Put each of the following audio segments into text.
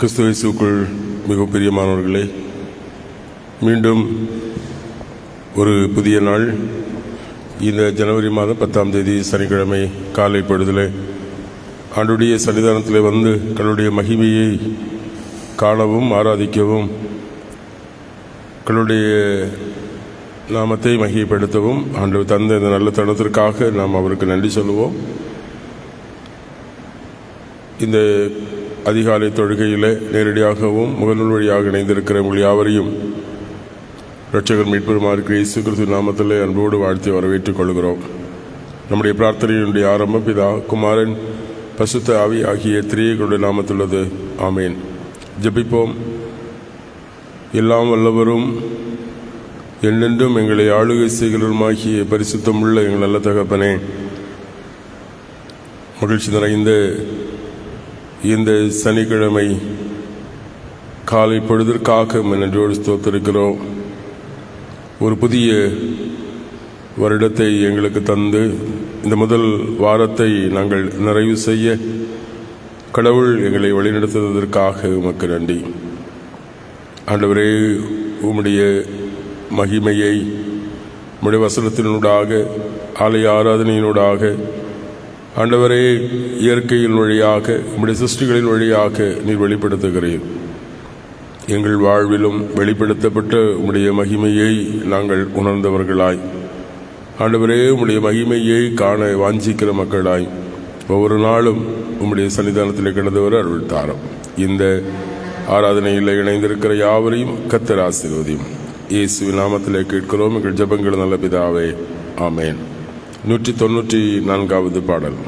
கிறிஸ்து இயேசுவுக்குள் மிக பிரியமானவர்களே, மீண்டும் ஒரு புதிய நாள். இந்த ஜனவரி மாதம் 10ஆம் தேதி சனிக்கிழமை காலை பொழுதில் ஆண்டுடைய சன்னிதானத்தில் வந்து கடவுளுடைய மகிமையை காணவும் ஆராதிக்கவும் கடவுளுடைய நாமத்தை மகிமைப்படுத்தவும் ஆண்டவர் தந்த இந்த நல்ல தருணத்திற்காக நாம் அவருக்கு நன்றி சொல்லுவோம். இந்த அதிகாலை தொழுகையில் நேரடியாகவும் முகநூல் வழியாக இணைந்திருக்கிற உங்கள் யாவரையும் இரட்சகர் மீட்பெருமாறு இயேசு கிறிஸ்து நாமத்தில் அன்போடு வாழ்த்தி வரவேற்றுக் கொள்கிறோம். நம்முடைய பிரார்த்தனையினுடைய ஆரம்பம் பிதா, குமாரன், பசுத்த ஆவி ஆகிய திரியைகளுடைய நாமத்துள்ளது. ஆமேன். ஜெபிப்போம். எல்லாம் வல்லவரும் என்னென்றும் எங்களை ஆளுகை செய்கிறவருமாகிய பரிசுத்தமுள்ள எங்கள் நல்ல தகப்பனே, மகிழ்ச்சி நிறைந்த இந்த சனிக்கிழமை காலை பொழுதற்காக நன்றியோடு ஸ்தோத்திருக்கிறோம். ஒரு புதிய வருடத்தை எங்களுக்கு தந்து இந்த முதல் வாரத்தை நாங்கள் நிறைவு செய்ய கடவுள் எங்களை வழிநடத்துவதற்காக உமக்கு நன்றி. ஆண்டவரே, உம்முடைய மகிமையை உம்முடைய வசனத்தினூடாக, ஆலய ஆராதனையினூடாக, ஆண்டவரே, இயற்கையின் வழியாக, உம்முடைய சிருஷ்டிகளின் வழியாக நீர் வெளிப்படுத்துகிறீர். எங்கள் வாழ்விலும் வெளிப்படுத்தப்பட்ட உம்முடைய மகிமையை நாங்கள் உணர்ந்தவர்களாய், ஆண்டவரே, உம்முடைய மகிமையை காண வாஞ்சிக்கிற மக்களாய் ஒவ்வொரு நாளும் உம்முடைய சன்னிதானத்தில் கிடந்து வர அருள் தாரும். இந்த ஆராதனையில் இணைந்திருக்கிற யாவரையும் கர்த்தர் ஆசீர்வதியும். இயேசுவின் நாமத்திலே கேட்கிறோம் எங்கள் ஜெபங்கள் நல்ல பிதாவே. ஆமேன். 194வது பாடல்.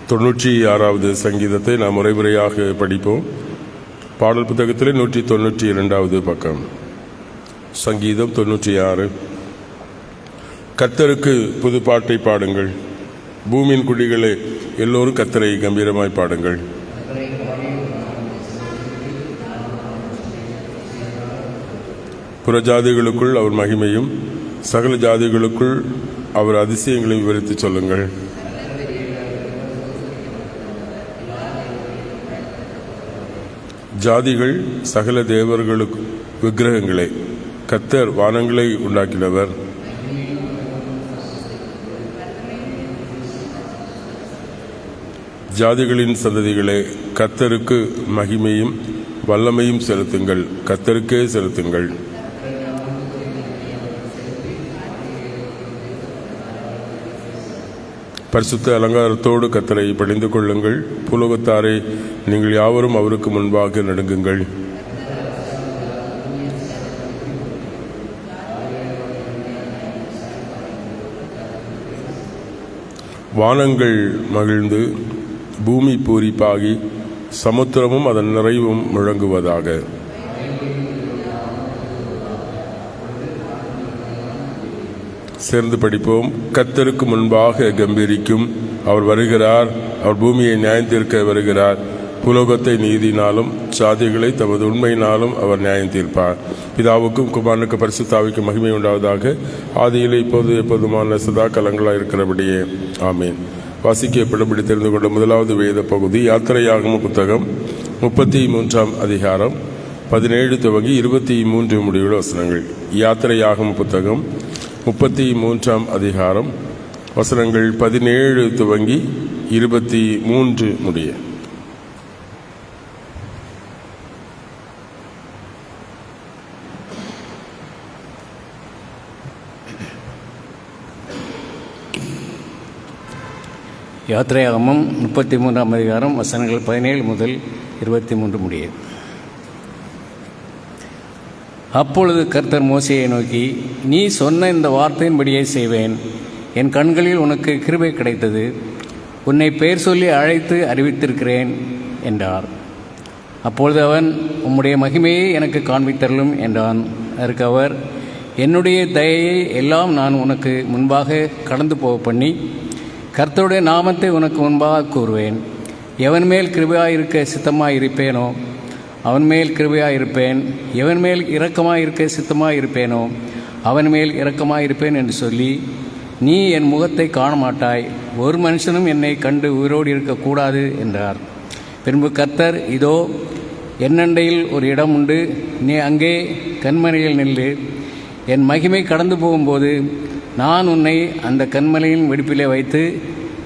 96வது சங்கீதத்தை நாம் முறைமுறையாக படிப்போம். பாடல் புத்தகத்திலே 192வது பக்கம். சங்கீதம் 96. கர்த்தருக்கு புது பாட்டை பாடுங்கள், பூமியின் குடிகளே எல்லோரும் கர்த்தரை கம்பீரமாய் பாடுங்கள். புறஜாதிகளுக்குள் அவர் மகிமையும் சகல ஜாதிகளுக்குள் அவர் அதிசயங்களை விவரித்து சொல்லுங்கள். ஜாதிகள் சகல தேவர்களுக்கு விக்கிரகங்களே, கர்த்தர் வானங்களை உண்டாக்கினவர். ஜாதிகளின் சந்ததிகளே, கர்த்தருக்கு மகிமையும் வல்லமையும் செலுத்துங்கள், கர்த்தருக்கே செலுத்துங்கள். பரிசுத்த அலங்காரத்தோடு கர்த்தரை பணிந்து கொள்ளுங்கள். பூலோகத்தாரே, நீங்கள் யாவரும் அவருக்கு முன்பாக நடுங்குங்கள். வானங்கள் மகிழ்ந்து பூமி பூரிப்பாகி சமுத்திரமும் அதன் நிறைவும் முழங்குவதாக. சேர்ந்து படிப்போம். கர்த்தருக்கு முன்பாக கம்பீரிக்கும், அவர் வருகிறார், அவர் பூமியை நியாயந்தீர்க்க வருகிறார். புலோகத்தை நீதினாலும் சாதிகளை தமது உண்மையினாலும் அவர் நியாயம் தீர்ப்பார். பிதாவுக்கும் குமாரனுக்கு பரிசுத்தாவிக்கும் மகிமை உண்டாவதாக. ஆதியிலே இப்போது எப்போதுமான சதா கலங்களாக இருக்கிறபடியே ஆமேன். வாசிக்கப்படும் தெரிந்து கொண்ட முதலாவது வேத பகுதி யாத்திரையாகம புத்தகம் 33ஆம் அதிகாரம் 17 துவங்கி 23 முடிவுள்ள வசனங்கள். யாத்திரையாகம புத்தகம் 33ஆம் அதிகாரம் வசனங்கள் 17 துவங்கி 23 முடிய. யாத்திரையாகமம் 33ஆம் அதிகாரம் வசனங்கள் 17 முதல் 23 முடிய. அப்பொழுது கர்த்தர் மோசேயை நோக்கி, நீ சொன்ன இந்த வார்த்தையின்படியே செய்வேன். என் கண்களில் உனக்கு கிருபை கிடைத்தது, உன்னை பெயர் சொல்லி அழைத்து அறிவித்திருக்கிறேன் என்றார். அப்பொழுது அவன், உம்முடைய மகிமையை எனக்கு காண்பித்தருளும் என்றான். அதற்கு அவர், என்னுடைய தயையை எல்லாம் நான் உனக்கு முன்பாக கடந்து போக பண்ணி கர்த்தருடைய நாமத்தை உனக்கு முன்பாக கூறுவேன். எவன் மேல் கிருபையாயிருக்க சித்தமாயிருப்பேனோ அவன் மேல் கிருபையாயிருப்பேன், எவன் மேல் இரக்கமாயிருக்க சித்தமாயிருப்பேனோ அவன் மேல் இரக்கமாயிருப்பேன் என்று சொல்லி, நீ என் முகத்தை காண மாட்டாய், ஒரு மனுஷனும் என்னை கண்டு உயிரோடு இருக்கக்கூடாது என்றார். பின்பு கர்த்தர், இதோ என்னண்டையில் ஒரு இடம் உண்டு, நீ அங்கே கன்மலையில் நில்லு. என் மகிமை கடந்து போகும்போது நான் உன்னை அந்த கன்மலையின் வெடிப்பிலே வைத்து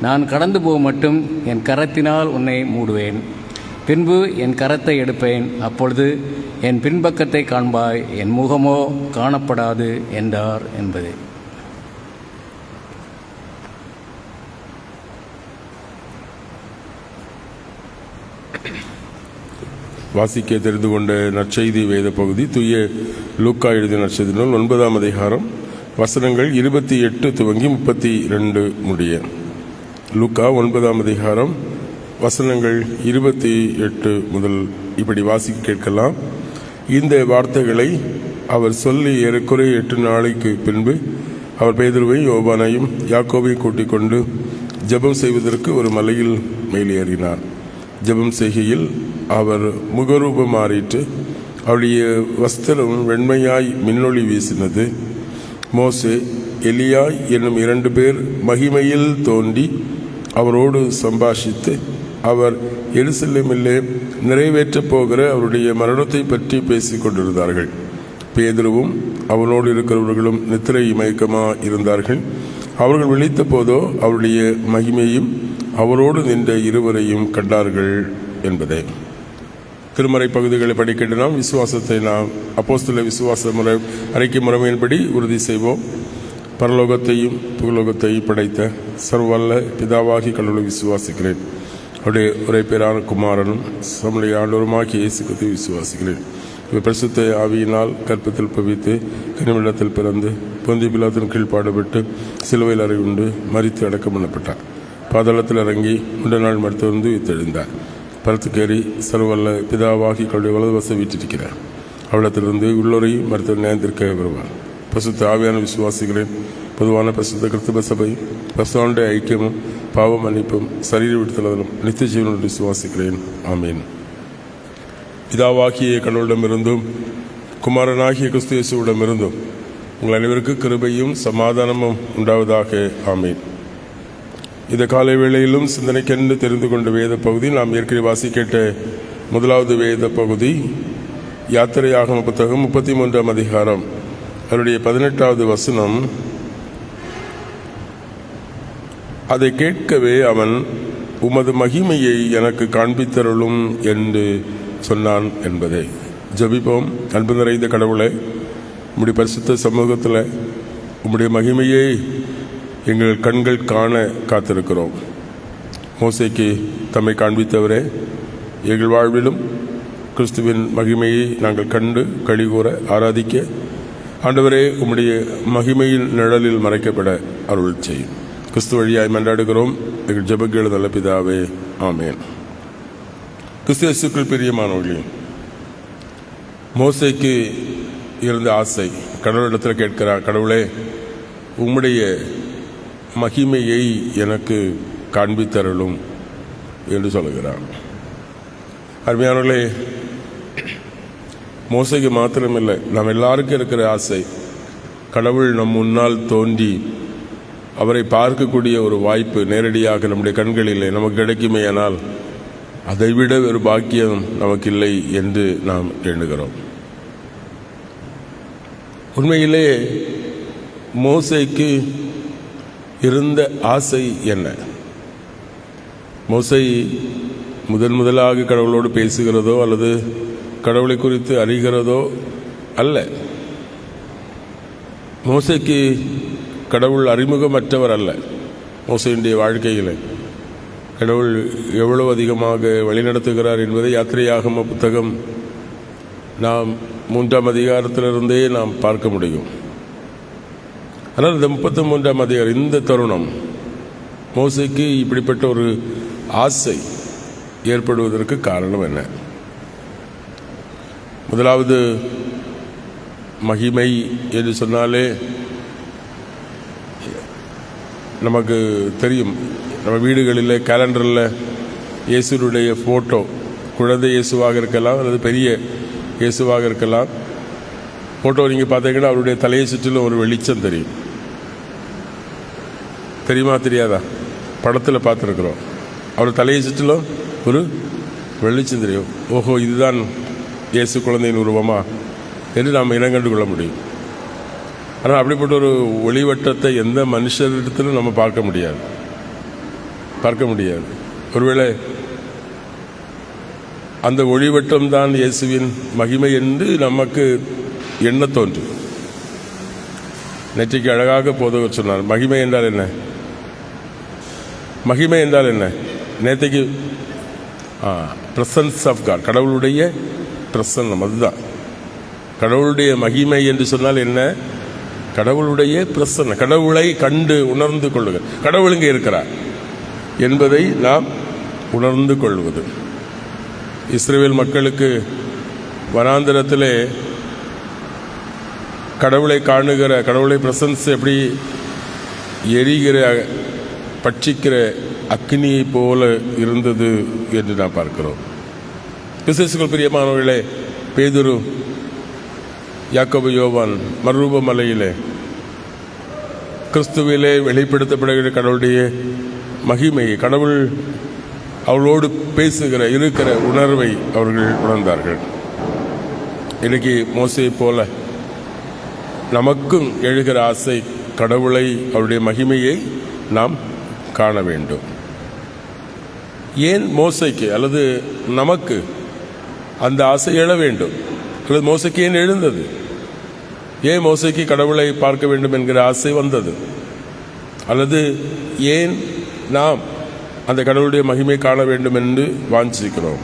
நான் கடந்து போக மட்டும் என் கரத்தினால் உன்னை மூடுவேன். பின்பு என் கரத்தை எடுப்பேன், அப்பொழுது என் பின்பக்கத்தை காண்பாய், என் முகமோ காணப்படாது என்றார் என்பது. வாசிக்க தெரிந்து கொண்ட நற்செய்தி வேத பகுதி தூய லூக்கா எழுதிய நற்செய்தி நூல் 9ஆம் அதிகாரம் வசனங்கள் 28 துவங்கி 32 முடிய. லூக்கா 9ஆம் அதிகாரம் வசனங்கள் 28 முதல் இப்படி வாசிக்க கேட்கலாம். இந்த வார்த்தைகளை அவர் சொல்லி ஏறக்குறைய 8 நாளைக்கு பின்பு அவர் பேதுருவையும் யோவானையும் யாக்கோபையும் கூட்டிக் கொண்டு ஜெபம் செய்வதற்கு ஒரு மலையில் மேலேறினார். ஜெபம் செய்கையில் அவர் முகரூபம் மாறிட்டு அவருடைய வஸ்திரம் வெண்மையாய் மின்னொளி வீசினது. மோசே எலியா என்னும் 2 பேர் மகிமையில் தோன்றி அவரோடு சம்பாஷித்து அவர் எருசலேமிலே நிறைவேற்றப் போகிற அவருடைய மரணத்தை பற்றி பேசிக் கொண்டிருந்தார்கள். பேதுருவும் அவனோடு இருக்கிறவர்களும் நித்திரை மயக்கமாக இருந்தார்கள். அவர்கள் விழித்த போதோ அவருடைய மகிமையும் அவரோடு நின்ற இருவரையும் கண்டார்கள் என்பதே. திருமறை பகுதிகளை படிக்கின்ற நாம் விசுவாசத்தை நாம் அப்போஸ்தல விசுவாச முறை அறிக்கை முறைமையின்படி உறுதி செய்வோம். பரலோகத்தையும் புகலோகத்தையும் படைத்த சர்வல்ல பிதாவாகி கடவுளை விசுவாசிக்கிறேன். அவருடைய ஒரே பேரான குமாரனும் நம்முடைய ஆண்டவருமாகிய இயேசு கிறிஸ்துவை விசுவாசிக்கிறேன். இவர் பரிசுத்த ஆவியினால் கற்பத்தில் பவித்து கனிமிடத்தில் பிறந்து பொந்திய பிலாத்தின் கீழ் பாடுபட்டு சிலுவையில் அறையுண்டு மரித்து அடக்கம் பண்ணப்பட்டார். பாதாளத்தில் இறங்கி 3 நாள் மருத்துவந்து தெழுந்தார். பரத்துக்கேறி சர்வல்ல பிதாவாகி கடவுளுடைய வலதுவச வீட்டிருக்கிறார். அவளத்திலிருந்து உள்ளோரையும் மருத்துவ நியாயத்திற்க வருவார். பசுத்த ஆவியான விசுவாசிகளின் பொதுவான பசுத்த கிறிஸ்தவ சபை பசுவானுடைய ஐக்கியமும் பாவ மன்னிப்பும் சரீர விடுதலும் நித்திய ஜீவனுடைய விசுவாசிக்கிறேன். ஆமீன். பிதாவாகிய கடவுளிடமிருந்தும் குமாரனாகிய கிறிஸ்து இயேசுவிடமிருந்தும் உங்கள் அனைவருக்கும் கிருபையும் சமாதானமும் உண்டாவதாக. ஆமீன். இந்த காலை வேளையிலும் சிந்தனைக்கென்று தெரிந்து கொண்ட வேத பகுதி நாம் ஏற்கனவே வாசி கேட்ட முதலாவது வேத பகுதி யாத்திரையாகம புத்தகம் 33ஆம் அதிகாரம் அவருடைய 18வது வசனம். அதை கேட்கவே அவன் உமது மகிமையை எனக்கு காண்பித்தருளும் என்று சொன்னான் என்பதை ஜெபிப்போம். அன்பு நிறைந்த கடவுளை, உம்முடைய பரிசுத்த சமூகத்தில் உம்முடைய மகிமையை எங்கள் கண்கள் காண காத்திருக்கிறோம். மோசேக்கு தம்மை காண்பித்தவரே, எங்கள் வாழ்விலும் கிறிஸ்துவின் மகிமையை நாங்கள் கண்டு கழிகூற ஆராதிக்க ஆண்டவரே உம்முடைய மகிமையின் நிழலில் மறைக்கப்பட அருள் செய்யும். கிறிஸ்து வழியாய் மன்றாடுகிறோம் எங்கள் ஜெபங்கள் நல்ல பிதாவே. ஆமேன். கிறிஸ்து இயேசுக்குள் பிரியமானவர்களே, மோசேக்கு இருந்த ஆசை கடவுளிடத்தில் கேட்கிறார். கடவுளே, உம்முடைய மகிமையை எனக்கு காண்பித்தருளும் என்று சொல்லுகிறார். அருமையானவர்களே, மோசைக்கு மாத்திரமில்லை, நாம் எல்லாருக்கும் இருக்கிற ஆசை கடவுள் நம் முன்னால் தோன்றி அவரை பார்க்கக்கூடிய ஒரு வாய்ப்பு நேரடியாக நம்முடைய கண்களிலே நமக்கு கிடைக்குமேயானால் அதைவிட ஒரு பாக்கியம் நமக்கு இல்லை என்று நாம் எண்ணுகிறோம். உண்மையிலே மோசேக்கு இருந்த ஆசை என்ன? மோசே முதலாக கடவுளோடு பேசுகிறதோ அல்லது கடவுளை குறித்து அறிகிறதோ அல்ல. மோசேக்கு கடவுள் அறிமுகமற்றவர் அல்ல. மோசேயுடைய வாழ்க்கையில் கடவுள் எவ்வளவு அதிகமாக வழிநடத்துகிறார் என்பதை யாத்திரையாகம புத்தகம் நாம் 3ஆம் அதிகாரத்திலிருந்தே நாம் பார்க்க முடியும். ஆனால் இந்த 33ஆம் அதிகாரம் இந்த தருணம் மோசேக்கு இப்படிப்பட்ட ஒரு ஆசை ஏற்படுவதற்கு காரணம் என்ன? முதலாவது, மகிமை என்று சொன்னாலே நமக்கு தெரியும். நம்ம வீடுகளில் கேலண்டரில் இயேசுடைய ஃபோட்டோ, குழந்தை இயேசுவாக இருக்கலாம் அல்லது பெரிய இயேசுவாக இருக்கலாம். ஃபோட்டோ நீங்கள் பார்த்தீங்கன்னா அவருடைய தலையை சுற்றிலும் ஒரு வெளிச்சம் தெரியும். தெரியுமா தெரியாதா? படத்தில் பார்த்துருக்குறோம். அவர் தலையை சுற்றிலும் ஒரு வெளிச்சம் தெரியும். ஓஹோ, இதுதான் இயேசு குழந்தையின் உருவமா என்று நாம் இனங்கண்டு கொள்ள முடியும். ஆனால் அப்படிப்பட்ட ஒரு ஒளிவட்டத்தை எந்த மனுஷரிடத்திலும் நம்ம பார்க்க முடியாது. ஒருவேளை அந்த ஒளிவட்டம் தான் இயேசுவின் மகிமை என்று நமக்கு எண்ண தோன்றும். நேற்றைக்கு அழகாக போதவர் சொன்னார், மகிமை என்றால் என்ன? மகிமை என்றால் என்ன? நேற்றைக்கு பிரசன்ஸ் ஆஃப் காட், கடவுளுடைய பிரசன்னம், அதுதான் கடவுளுடைய மகிமை என்று சொன்னால் என்ன? கடவுளுடைய பிரசன்னம், கடவுளை கண்டு உணர்ந்து கொள்ளுங்கள். கடவுள் இங்கே இருக்கிறார் என்பதை நாம் உணர்ந்து கொள்வது. இஸ்ரவேல் மக்களுக்கு வனாந்திரத்திலே கடவுளை காணுகிற, கடவுளை பிரசன்ஸ் எப்படி எரிகிற பட்சிக்கிற அக்னியை போல இருந்தது என்று நாம் பார்க்கிறோம். கிறிஸ்துவுக்குள் பிரியமானவர்களே, பேதுரு, யாக்கோபு, யோவான் மறுரூப மலையிலே கிறிஸ்துவிலே வெளிப்படுத்தப்படுகிற கடவுளுடைய மகிமையை, கடவுள் அவளோடு பேசுகிற இருக்கிற உணர்வை அவர்கள் உணர்ந்தார்கள். இன்னைக்கு மோசேயை போல நமக்கும் எழுகிற ஆசை, கடவுளை, அவருடைய மகிமையை நாம் காண வேண்டும். ஏன் மோசைக்கு அல்லது நமக்கு அந்த ஆசை எழ வேண்டும்? அல்லது மோசைக்கு ஏன் எழுந்தது? ஏன் மோசைக்கு கடவுளை பார்க்க வேண்டும் என்கிற ஆசை வந்தது? அல்லது ஏன் நாம் அந்த கடவுளுடைய மகிமை காண வேண்டும் என்று வாஞ்சிக்கிறோம்?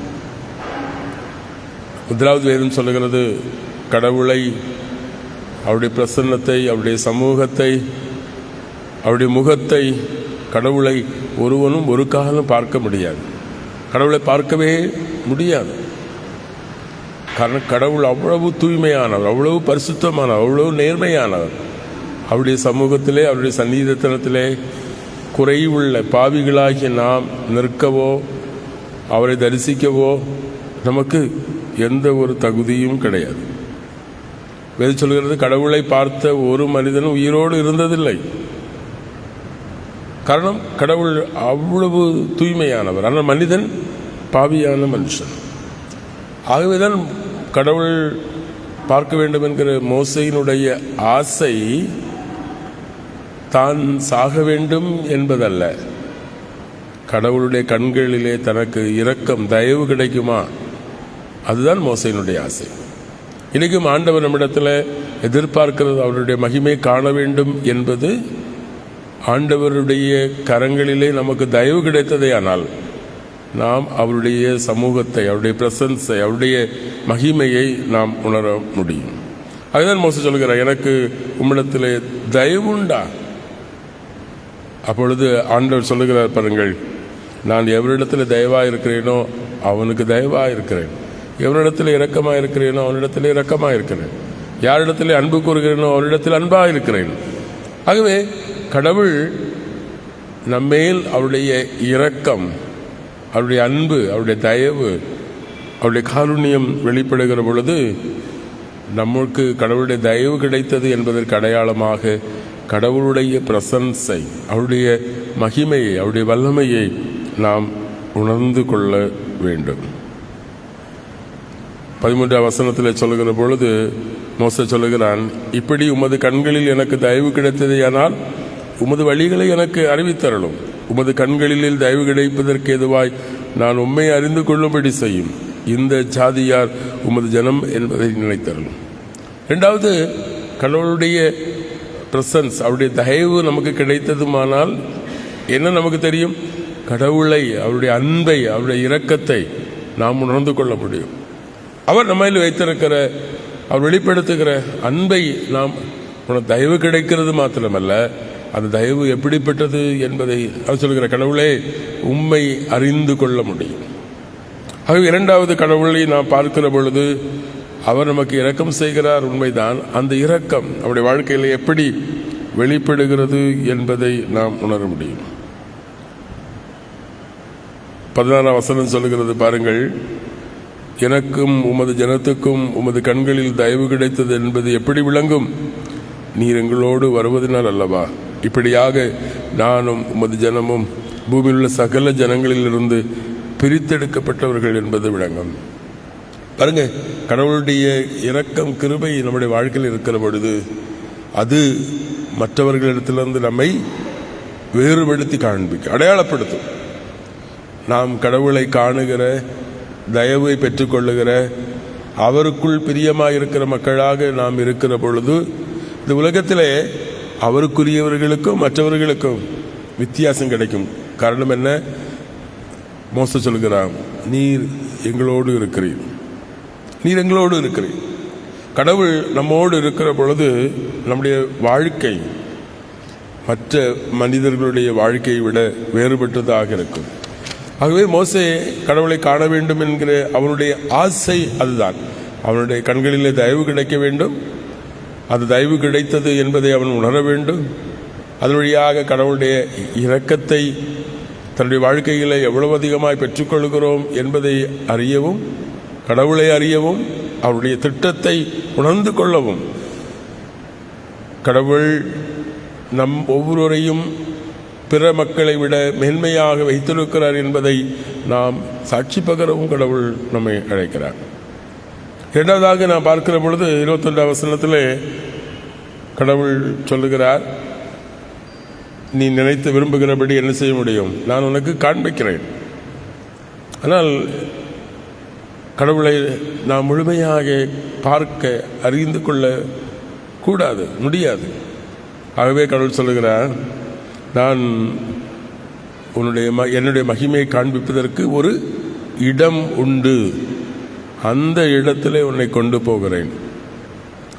முதலாவது வேதம் சொல்லுகிறது, கடவுளை, அவருடைய பிரசன்னத்தை, அவருடைய சமூகத்தை, அவருடைய முகத்தை கடவுளை ஒருவனும் ஒரு காலம் பார்க்க முடியாது. கடவுளை பார்க்கவே முடியாது. காரணம் கடவுள் அவ்வளவு தூய்மையானவர், அவ்வளவு பரிசுத்தமானவர், அவ்வளவு நேர்மையானவர். அவருடைய சமூகத்திலே, அவருடைய சந்நிதித்தனத்திலே குறைவுள்ள பாவிகளாகிய நாம் நிற்கவோ அவரை தரிசிக்கவோ நமக்கு எந்த ஒரு தகுதியும் கிடையாது. வேதம் சொல்கிறது, கடவுளை பார்த்த ஒரு மனிதனும் உயிரோடு இருந்ததில்லை. காரணம் கடவுள் அவ்வளவு தூய்மையானவர், ஆனால் மனிதன் பாவியான மனுஷன். ஆகவேதான் கடவுள் பார்க்க வேண்டும் என்கிற மோசையினுடைய ஆசை தான் சாக வேண்டும் என்பதல்ல, கடவுளுடைய கண்களிலே தனக்கு இரக்கம் தயவு கிடைக்குமா, அதுதான் மோசையினுடைய ஆசை. இன்றைக்கும் ஆண்டவர் நம்மிடத்தில் எதிர்பார்க்கிறது அவருடைய மகிமை காண வேண்டும் என்பது. ஆண்டவருடைய கரங்களிலே நமக்கு தயவு கிடைத்ததே ஆனால் நாம் அவருடைய சமூகத்தை, அவருடைய பிரசன்ஸை, அவருடைய மகிமையை நாம் உணர முடியும். அதுதான் மோசே சொல்கிறார், எனக்கு உம்மிடத்தில் தயவுண்டா. அப்பொழுது ஆண்டவர் சொல்லுகிறார், பாருங்கள், நான் எவரிடத்தில் தயவாக இருக்கிறேனோ அவனுக்கு தயவாக இருக்கிறேன், எவரிடத்தில் இரக்கமாக இருக்கிறேனோ அவனிடத்தில் இரக்கமாக இருக்கிறேன், யாரிடத்தில் அன்பு கூறுகிறேனோ அவனிடத்தில் அன்பாக இருக்கிறேன். ஆகவே கடவுள் நம்மேல் அவருடைய இரக்கம், அவருடைய அன்பு, அவருடைய தயவு, அவருடைய காருண்யம் வெளிப்படுகிற பொழுது நமக்கு கடவுளுடைய தயவு கிடைத்தது என்பதற்கு அடையாளமாக கடவுளுடைய பிரசன்ஸை, அவருடைய மகிமையை, அவருடைய வல்லமையை நாம் உணர்ந்து கொள்ள வேண்டும். 13ஆம் வசனத்தில் சொல்லுகிற பொழுது மோசே சொல்லுகிறான், இப்படி உமது கண்களில் எனக்கு தயவு கிடைத்ததேயானால் உமது வழிகளை எனக்கு அறிவித்தரலும், உமது கண்களில் தயவு கிடைப்பதற்கு எதுவாய் நான் உம்மை அறிந்து கொள்ளும்படி செய்யும், இந்த ஜாதியார் உமது ஜனம் என்பதை நினைத்தரலும். இரண்டாவது, கடவுளுடைய பிரசன்ஸ், அவருடைய தயவு நமக்கு கிடைத்ததுமானால் என்ன நமக்கு தெரியும்? கடவுளை, அவருடைய அன்பை, அவருடைய இரக்கத்தை நாம் உணர்ந்து கொள்ள முடியும். அவர் நம்மையில் வைத்திருக்கிற, அவர் வெளிப்படுத்துகிற அன்பை நாம் தயவு கிடைக்கிறது மாத்திரமல்ல, அந்த தயவு எப்படிப்பட்டது என்பதை அவர் சொல்கிற, கடவுளே உம்மை அறிந்து கொள்ள முடியும். ஆகவே இரண்டாவது கடவுளை நாம் பார்க்கிற பொழுது அவர் நமக்கு இரக்கம் செய்கிறார், உண்மைதான். அந்த இரக்கம் அவருடைய வாழ்க்கையில் எப்படி வெளிப்படுகிறது என்பதை நாம் உணர முடியும். 16ஆம் வசனம் சொல்லுகிறது, பாருங்கள், எனக்கும் உமது ஜனத்துக்கும் உமது கண்களில் தயவு கிடைத்தது என்பது எப்படி விளங்கும்? நீர் எங்களோடு வருவதனால் அல்லவா? இப்படியாக நானும் உமது ஜனமும் பூமியில் உள்ள சகல ஜனங்களிலிருந்து பிரித்தெடுக்கப்பட்டவர்கள் என்பது விளங்கும். பாருங்க, கடவுளுடைய இரக்கம், கிருபை நம்முடைய வாழ்க்கையில் இருக்கிற பொழுது அது மற்றவர்களிடத்திலிருந்து நம்மை வேறுபடுத்தி காண்பிக்கும், அடையாளப்படுத்தும். நாம் கடவுளை காணுகிற, தயவை பெற்றுக்கொள்ளுகிற, அவருக்குள் பிரியமாக இருக்கிற மக்களாக நாம் இருக்கிற பொழுது இந்த உலகத்திலே அவருக்குரியவர்களுக்கும் மற்றவர்களுக்கும் வித்தியாசம் கிடைக்கும். காரணம் என்ன? மோசே சொல்கிறான், நீர் எங்களோடு இருக்கிறீர், நீர் எங்களோடு இருக்கிறீர். கடவுள் நம்மோடு இருக்கிற பொழுது நம்முடைய வாழ்க்கை மற்ற மனிதர்களுடைய வாழ்க்கையை விட வேறுபட்டதாக இருக்கும். ஆகவே மோசே கடவுளை காண வேண்டும் என்கிற அவனுடைய ஆசை அதுதான். அவனுடைய கண்களிலே தயவு கிடைக்க வேண்டும், அது தயவு கிடைத்தது என்பதை அவன் உணர வேண்டும். அதன் வழியாக கடவுளுடைய இரக்கத்தை தன்னுடைய வாழ்க்கையில் எவ்வளவு அதிகமாய் பெற்றுக்கொள்கிறோம் என்பதை அறியவும், கடவுளை அறியவும், அவருடைய திட்டத்தை உணர்ந்து கொள்ளவும், கடவுள் நம் ஒவ்வொருவரையும் பிற மக்களை விட மேன்மையாக வைத்திருக்கிறார் என்பதை நாம் சாட்சி பகரவும் கடவுள் நம்மை அழைக்கிறார். இரண்டாவதாக நாம் பார்க்கிற பொழுது 21ஆம் வசனத்தில் கடவுள் சொல்லுகிறார், நீ நினைத்து விரும்புகிறபடி என்ன செய்ய முடியும்? நான் உனக்கு காண்பிக்கிறேன். ஆனால் கடவுளை நாம் முழுமையாக பார்க்க, அறிந்து கொள்ள கூடாது, முடியாது. ஆகவே கடவுள் சொல்லுகிறார், நான் என்னுடைய மகிமையை காண்பிப்பதற்கு ஒரு இடம் உண்டு, அந்த இடத்திலே உன்னை கொண்டு போகிறேன்.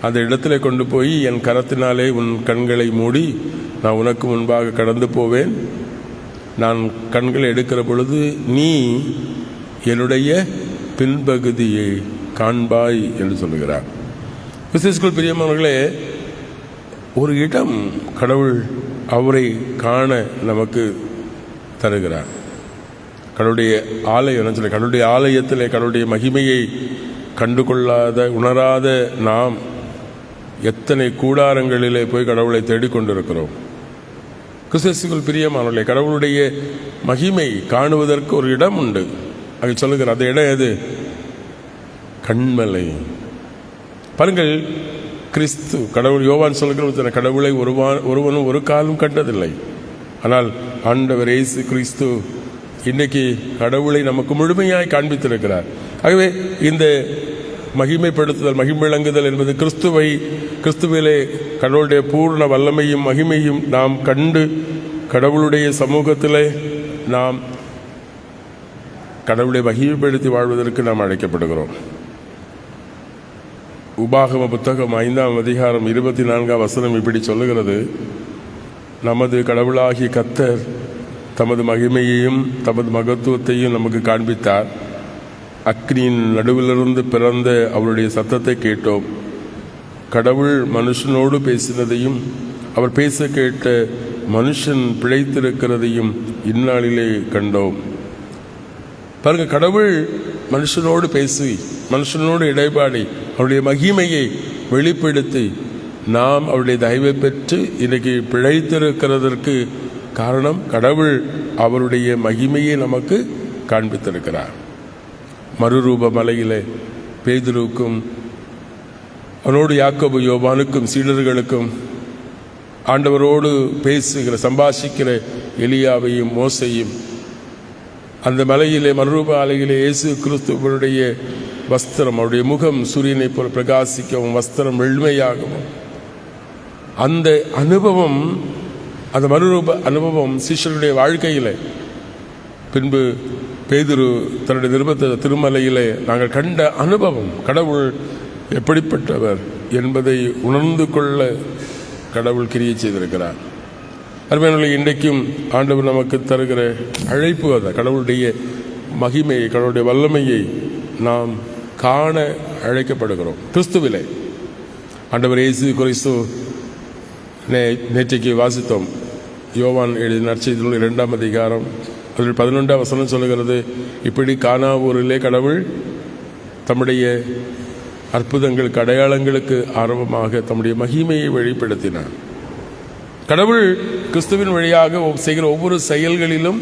அந்த இடத்திலே கொண்டு போய் என் கரத்தினாலே உன் கண்களை மூடி நான் உனக்கு முன்பாக கடந்து போவேன். நான் கண்களை எடுக்கிற பொழுது நீ என்னுடைய பின்பகுதியை காண்பாய் என்று சொல்லுகிறார். கிறிஸ்துவுக்குள் பிரியமானவர்களே, ஒரு இடம் கடவுள் அவரை காண நமக்கு தருகிறார். கடவுளுடைய ஆலயம் சொல்ல, கடவுளுடைய ஆலயத்தில் கடவுளுடைய மகிமையை கண்டுகொள்ளாத உணராத நாம் எத்தனை கூடாரங்களிலே போய் கடவுளை தேடிக்கொண்டிருக்கிறோம். கிறிஸ்துவுக்குள் பிரியமானவர்களே, கடவுளுடைய மகிமை காணுவதற்கு ஒரு இடம் உண்டு. அது சொல்லுகிற அந்த இடம் எது? கண்மலை. பாருங்கள், கிறிஸ்து கடவுள் யோவான் சொல்லுகிற கடவுளை ஒருவனும் ஒரு காலம் கண்டதில்லை. ஆனால் ஆண்டவர் இயேசு கிறிஸ்து இன்றைக்கு கடவுளை நமக்கு முழுமையாய் காண்பித்திருக்கிறார். ஆகவே இந்த மகிமைப்படுத்துதல், மகிமிழங்குதல் என்பது கிறிஸ்துவிலே கடவுளுடைய பூர்ண வல்லமையும் மகிமையும் நாம் கண்டு கடவுளுடைய சமூகத்திலே நாம் கடவுளை மகிமைப்படுத்தி வாழ்வதற்கு நாம் அழைக்கப்படுகிறோம். உபாகம புத்தகம் 5ஆம் அதிகாரம் 24ஆம் வசனம் இப்படி சொல்லுகிறது: நமது கடவுளாகிய கர்த்தர் தமது மகிமையையும் தமது மகத்துவத்தையும் நமக்கு காண்பித்தார். அக்னியின் நடுவிலிருந்து பிறந்த அவருடைய சத்தத்தை கேட்டோம். கடவுள் மனுஷனோடு பேசினதையும் அவர் பேச கேட்ட மனுஷன் பிழைத்திருக்கிறதையும் இந்நாளிலே கண்டோம். பாருங்க, கடவுள் மனுஷனோடு பேசி மனுஷனோடு இடைபாடி அவருடைய மகிமையை வெளிப்படுத்தி நாம் அவருடைய தயவை பெற்று இன்றைக்கு பிழைத்திருக்கிறதற்கு காரணம் கடவுள் அவருடைய மகிமையை நமக்கு காண்பித்திருக்கிறார். மறுரூப மலையிலே பேதுருவுக்கும் அவனோடு யாக்கோபு யோவானுக்கும் சீடர்களுக்கும் ஆண்டவரோடு பேசுகிற சம்பாஷிக்கிற எலியாவையும் மோசையும் அந்த மலையிலே மறுரூப அலையிலே இயேசு கிறிஸ்துவனுடைய வஸ்திரம், அவருடைய முகம் சூரியனை போல பிரகாசிக்கவும் வஸ்திரம் வெண்மையாகவும் அந்த அனுபவம், அந்த மறுரூப அனுபவம் சீஷருடைய வாழ்க்கையில் பின்பு பேதுரு தன்னுடைய நிருபத்த திருமலையிலே நாங்கள் கண்ட அனுபவம், கடவுள் எப்படிப்பட்டவர் என்பதை உணர்ந்து கொள்ள கடவுள் கிரியை செய்திருக்கிறார். அருமையானவர்களே, இன்றைக்கும் ஆண்டவர் நமக்கு தருகிற அழைப்பு அதை கடவுளுடைய மகிமையை, கடவுளுடைய வல்லமையை நாம் காண அழைக்கப்படுகிறோம். கிறிஸ்துவிலே ஆண்டவர் இயேசு கிறிஸ்து நேற்றைக்கு வாசித்தோம். யோவான் எழுதின நற்செய்தியில் 2ஆம் அதிகாரம் அதில் 11ஆம் வசனம் சொல்லுகிறது: இப்படி கானா ஊரிலே கடவுள் தம்முடைய அற்புதங்களுக்கு அடையாளங்களுக்கு ஆரம்பமாக தம்முடைய மகிமையை வெளிப்படுத்தினார். கடவுள் கிறிஸ்துவின் வழியாக செய்கிற ஒவ்வொரு செயல்களிலும்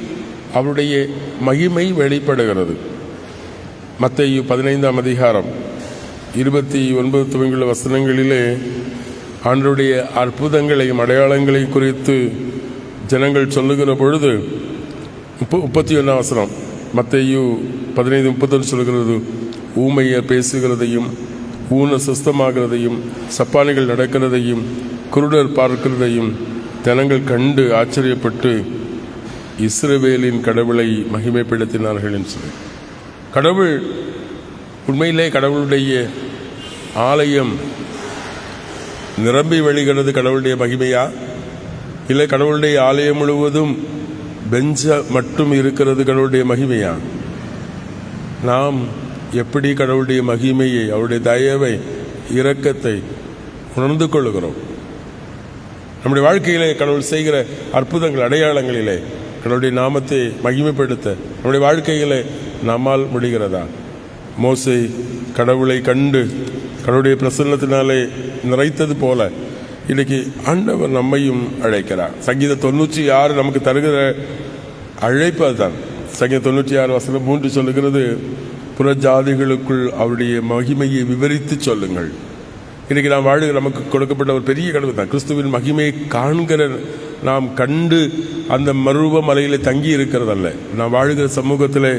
அவருடைய மகிமை வெளிப்படுகிறது. மத்தேயு 15ஆம் அதிகாரம் 29 துவங்கியுள்ள வசனங்களிலே ஆண்டவருடைய அற்புதங்களையும் அடையாளங்களையும் குறித்து ஜனங்கள் சொல்லுகிற பொழுது 31ஆம் வசனம் மத்தேயு 15:31 சொல்லுகிறது: ஊமையர் பேசுகிறதையும் ஊன சுஸ்தமாகிறதையும் சப்பானிகள் நடக்கிறதையும் குருடர் பார்க்கிறதையும் ஜனங்கள் கண்டு ஆச்சரியப்பட்டு இஸ்ரவேலின் கடவுளை மகிமைப்படுத்தினார்கள் என்று சொல்லி, கடவுள் உண்மையிலே கடவுளுடைய ஆலயம் நிரம்பி வழிகிறது கடவுளுடைய மகிமையா, இல்லை கடவுளுடைய ஆலயம் முழுவதும் பெஞ்ச மட்டும் இருக்கிறது கடவுளுடைய மகிமையா? நாம் எப்படி கடவுளுடைய மகிமையை, அவருடைய தயவை, இரக்கத்தை உணர்ந்து கொள்ளுகிறோம்? நம்முடைய வாழ்க்கையிலே கடவுள் செய்கிற அற்புதங்கள் அடையாளங்களிலே கடவுளுடைய நாமத்தை மகிமைப்படுத்த நம்முடைய வாழ்க்கையிலே நம்மால் முடிகிறதா? மோசே கடவுளை கண்டு கடவுளுடைய பிரசன்னத்தினாலே நிறைத்தது போல இன்னைக்கு ஆண்டவர் நம்மையும் அழைக்கிறார். சங்கீதம் 96 நமக்கு தருகிற அழைப்பு அதுதான். சங்கீதம் 96 வசனம் 3 சொல்லுகிறது: புற ஜாதிகளுக்குள் அவருடைய மகிமையை விவரித்து சொல்லுங்கள். இன்றைக்கி நாம் வாழ்கிற நமக்கு கொடுக்கப்பட்ட ஒரு பெரிய கடவுள் தான் கிறிஸ்துவின் மகிமையை காண்கிற நாம் கண்டு அந்த மறுரூப மலையிலே தங்கி இருக்கிறதல்ல. நாம் வாழ்கிற சமூகத்தில்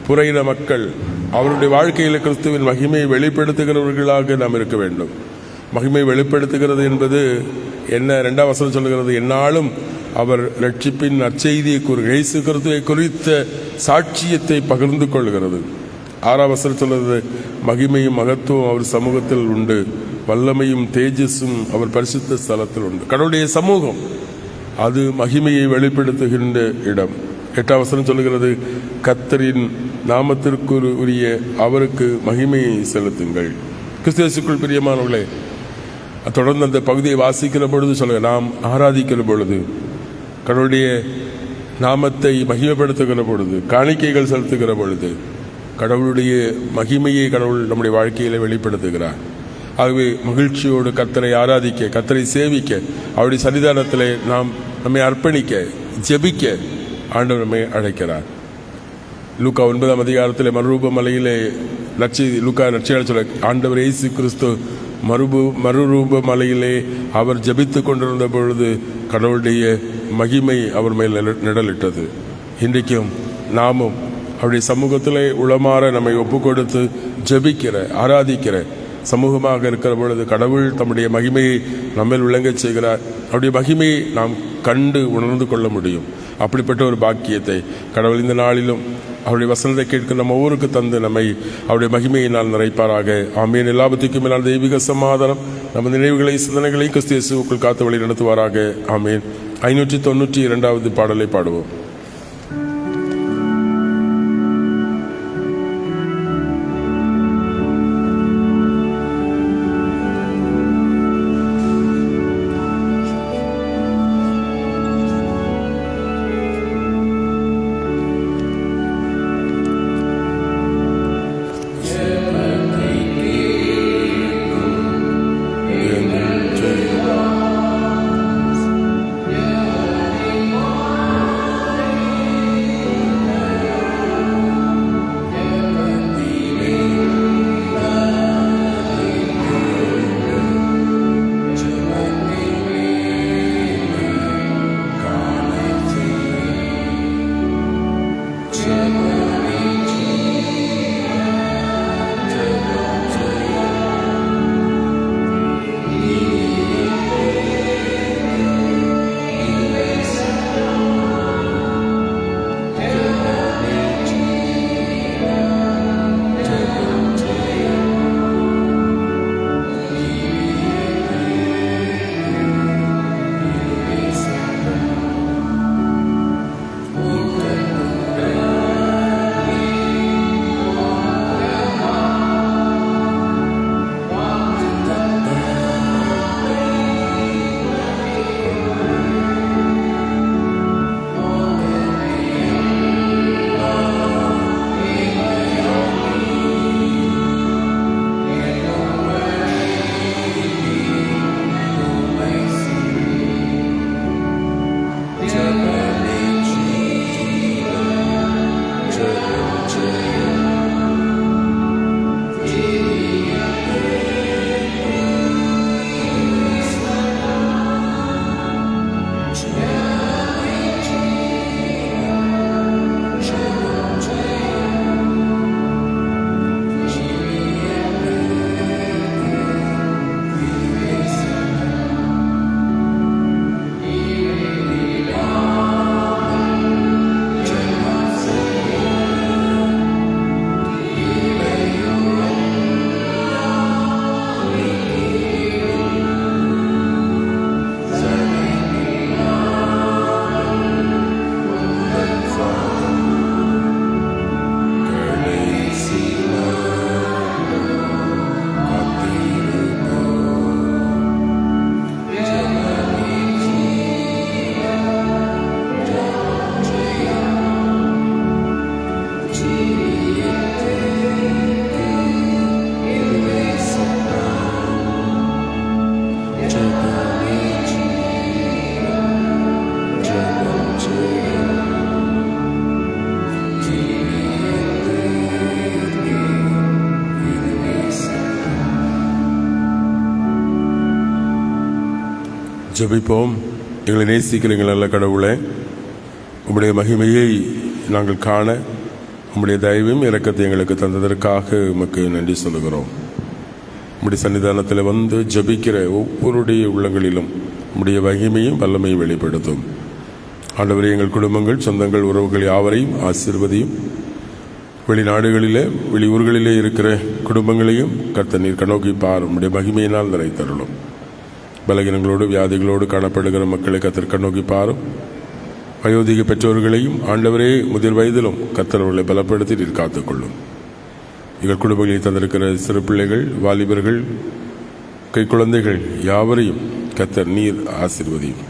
புறையின மக்கள் அவருடைய வாழ்க்கையில் கிறிஸ்துவின் மகிமையை வெளிப்படுத்துகிறவர்களாக நாம் இருக்க வேண்டும். மகிமை வெளிப்படுத்துகிறது என்பது என்ன? 2ஆம் வசனம் சொல்லுகிறது: என்னாலும் அவர் ரட்சிப்பின் நற்செய்தியை இயேசு கிறிஸ்துவை குறித்த சாட்சியத்தை பகிர்ந்து கொள்கிறது. 6ஆம் வசனம் சொல்லுறது: மகிமையும் மகத்துவம் அவர் சமூகத்தில் உண்டு, வல்லமையும் தேஜஸும் அவர் பரிசுத்த ஸ்தலத்தில் உண்டு. கடவுளுடைய சமூகம் அது மகிமையை வெளிப்படுத்துகின்ற இடம். 8ஆம் வசனம் சொல்லுகிறது, கர்த்தரின் நாமத்திற்கு உரிய அவருக்கு மகிமையை செலுத்துங்கள். கிறிஸ்துவுக்குள் பிரியமானவர்களே, தொடர்ந்து அந்த பகுதியை வாசிக்கிற பொழுது சொல்லுங்க, நாம் ஆராதிக்கிற பொழுது, கடவுளுடைய நாமத்தை மகிமைப்படுத்துகிற பொழுது, காணிக்கைகள் செலுத்துகிற பொழுது, கடவுளுடைய மகிமையை கடவுள் நம்முடைய வாழ்க்கையில் வெளிப்படுத்துகிறார். ஆகவே மகிழ்ச்சியோடு கர்த்தரை ஆராதிக்க, கர்த்தரை சேவிக்க, அவருடைய சன்னிதானத்தில் நம்மை அர்ப்பணிக்க, ஜெபிக்க ஆண்டவர் நம்மை அழைக்கிறார். லூக்கா 9ஆம் அதிகாரத்தில் மறுரூப மலையிலே லூக்கா நற்செய்தியாளர் சொல்ல, ஆண்டவர் இயேசு கிறிஸ்து மறுரூப மலையிலே அவர் ஜெபித்து கொண்டிருந்த பொழுது கடவுளுடைய மகிமை அவர் மேல் நிழலிட்டது. இன்றைக்கும் நாமும் அவருடைய சமூகத்திலே உளமாற நம்மை ஒப்பு கொடுத்து ஜெபிக்கிற, ஆராதிக்கிற சமூகமாக இருக்கிற பொழுது கடவுள் தம்முடைய மகிமையை நம்மேல் விளங்கச் செய்கிறார். அவருடைய மகிமையை நாம் கண்டு உணர்ந்து கொள்ள முடியும். அப்படிப்பட்ட ஒரு பாக்கியத்தை கடவுள் இந்த நாளிலும் அவருடைய வசனத்தை கேட்க நம்ம ஒவ்வொருக்கு தந்து நம்மை அவருடைய மகிமையினால் நிறைப்பாராக. ஆமீன். எல்லாவற்றுக்கும் மேலான தெய்வீக சமாதானம் நம்ம நினைவுகளை, சிந்தனைகளை கிறிஸ்து இயேசுவுக்குள் காத்து வழி நடத்துவாராக. ஆமீன். 592வது பாடலை பாடுவோம். ஜெபிப்போம். எங்களை நேசிக்கிறீங்கள் நல்ல கடவுளே, உம்முடைய மகிமையை நாங்கள் காண உம்முடைய தயவும் இரக்கத்தை எங்களுக்கு தந்ததற்காக உமக்கு நன்றி சொல்லுகிறோம். உம்முடைய சன்னிதானத்தில் வந்து ஜெபிக்கிற ஒவ்வொருடைய உள்ளங்களிலும் உம்முடைய மகிமையும் வல்லமையும் வெளிப்படுத்தும். ஆண்டவரே, எங்கள் குடும்பங்கள், சொந்தங்கள், உறவுகள் யாவரையும் ஆசீர்வதியும். வெளிநாடுகளிலே, வெளியூர்களிலே இருக்கிற குடும்பங்களையும் கர்த்தர் நீர் கண்ணோக்கி பார். உம்முடைய மகிமையினால் நிறைத்தருளும். பலகீனங்களோடு வியாதிகளோடு காணப்படுகிற மக்களை கத்தர் கண்ணோக்கி பாரும். வயோதிக பெற்றோர்களையும் ஆண்டவரே முதிர் வயதிலும் கத்தர் அவர்களை பலப்படுத்தி நீர் காத்துக்கொள்ளும். எங்கள் குடும்பங்களில் தந்திருக்கிற சிறு பிள்ளைகள், வாலிபர்கள், கை குழந்தைகள் யாவரையும் கத்தர் நீர் ஆசீர்வதியும்.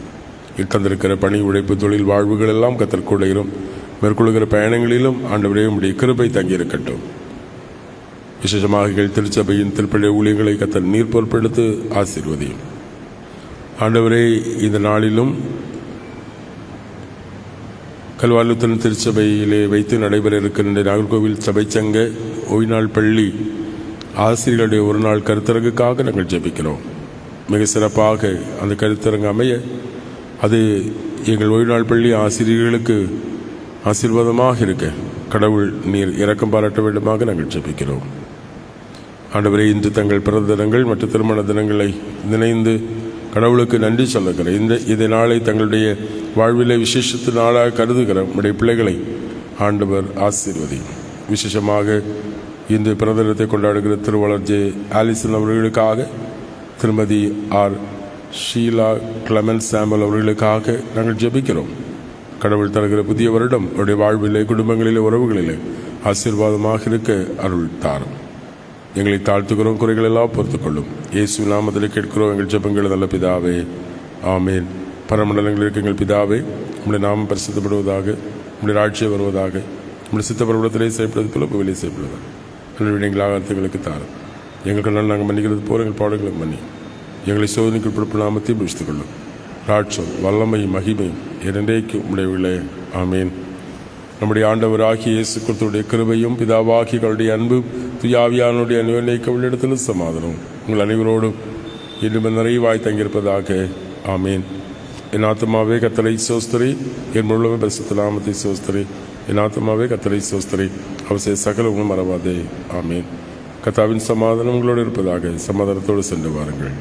தந்திருக்கிற பணி, உழைப்பு, தொழில் வாழ்வுகள் எல்லாம் கத்தர் கூடையிலும் மேற்கொள்கிற பயணங்களிலும் ஆண்டவரே உம்முடைய கிருபை தங்கியிருக்கட்டும். விசேஷமாக திருச்சபையின் திருப்பள்ளி ஊழியங்களை கத்தர் நீர் பொறுப்பெடுத்து ஆசீர்வதியும். ஆண்டவரே, இந்த நாளிலும் கல்வாலுத்தன் திருச்சபையிலே வைத்து நடைபெற இருக்கின்ற நாகர்கோவில் சபை சங்க ஓய்நாள் பள்ளி ஆசிரியர்களுடைய ஒரு நாள் கருத்தரங்குக்காக நாங்கள் ஜெபிக்கிறோம். மிக சிறப்பாக அந்த கருத்தரங்கு அமைய அது எங்கள் ஓய்நாள் பள்ளி ஆசிரியர்களுக்கு ஆசீர்வாதமாக இருக்க கடவுள் நீர் இரக்கம் பாராட்ட வேண்டுமாக நாங்கள் ஜெபிக்கிறோம். ஆண்டவரே, இன்று தங்கள் பிறந்த தினங்கள் மற்றும் திருமண தினங்களை நினைந்து கடவுளுக்கு நன்றி சொல்லுகிற இந்த நாளை தங்களுடைய வாழ்விலே விசேஷத்து நாளாக கருதுகிற உடைய பிள்ளைகளை ஆண்டவர் ஆசீர்வதியும். விசேஷமாக இன்று பிறந்த தினத்தை கொண்டாடுகிற திருவாளர் ஜே ஆலிசன் அவர்களுக்காக, திருமதி ஆர் ஷீலா கிளமென்ஸ் சாம்பல் அவர்களுக்காக நாங்கள் ஜெபிக்கிறோம். கடவுள் தருகிற புதிய வருடம் அவருடைய வாழ்விலே, குடும்பங்களிலே, உறவுகளிலே ஆசீர்வாதமாக இருக்க அருள் தாரும். எங்களை தாழ்த்துக்கிறோம், குறைகள் எல்லாம் பொறுத்துக்கொள்ளும். இயேசு நாமத்தில் கேட்கிறோம் எங்கள் ஜெபங்கள் நல்ல பிதாவே, ஆமேன். பரமண்டலங்களில் இருக்க எங்கள் பிதாவே, உம்முடைய நாமம் பரிசுத்தப்படுவதாக, உம்முடைய ராட்சியம் வருவதாக, உம்முடைய சித்தப்பரவடத்திலே செய்யப்படுவது போல பூவிலே செய்யப்படுவதாக. எங்கள் ஆகாரத்துகளுக்கு தாரும். எங்கள் கண்ணால் நாங்கள் மன்னிக்கிறது போல எங்கள் பாடங்களுக்கு மன்னி. எங்களை சோதனைக்கு உட்படுத்த நாமத்தையும் பிடித்துக் கொள்ளும். ராட்சம், வல்லமை, மகிமை இரண்டேக்கு உடையவில்லை. ஆமேன். நம்முடைய ஆண்டவராகிய இயேசு கிறிஸ்துவுடைய கிருபையும் பிதாவாகிய அவருடைய அன்பும் துயாவியானுடைய அனுவனைக்கு உள்ளிடத்திலும் சமாதானம் உங்கள் அனைவரோடும் இன்னும் நிறைவாய் தங்கியிருப்பதாக. ஆமேன். என் ஆத்மாவே கர்த்தரை சோஸ்திரி, என் முழுமை பரிசுத்த நாமத்தை சோஸ்திரி. என் ஆத்மாவே கர்த்தரை சோஸ்திரி, அவர் செய்த சகலமும் மறவாதே. ஆமேன். கர்த்தாவின் சமாதானம் உங்களோடு இருப்பதாக. சமாதானத்தோடு சென்று வாருங்கள்.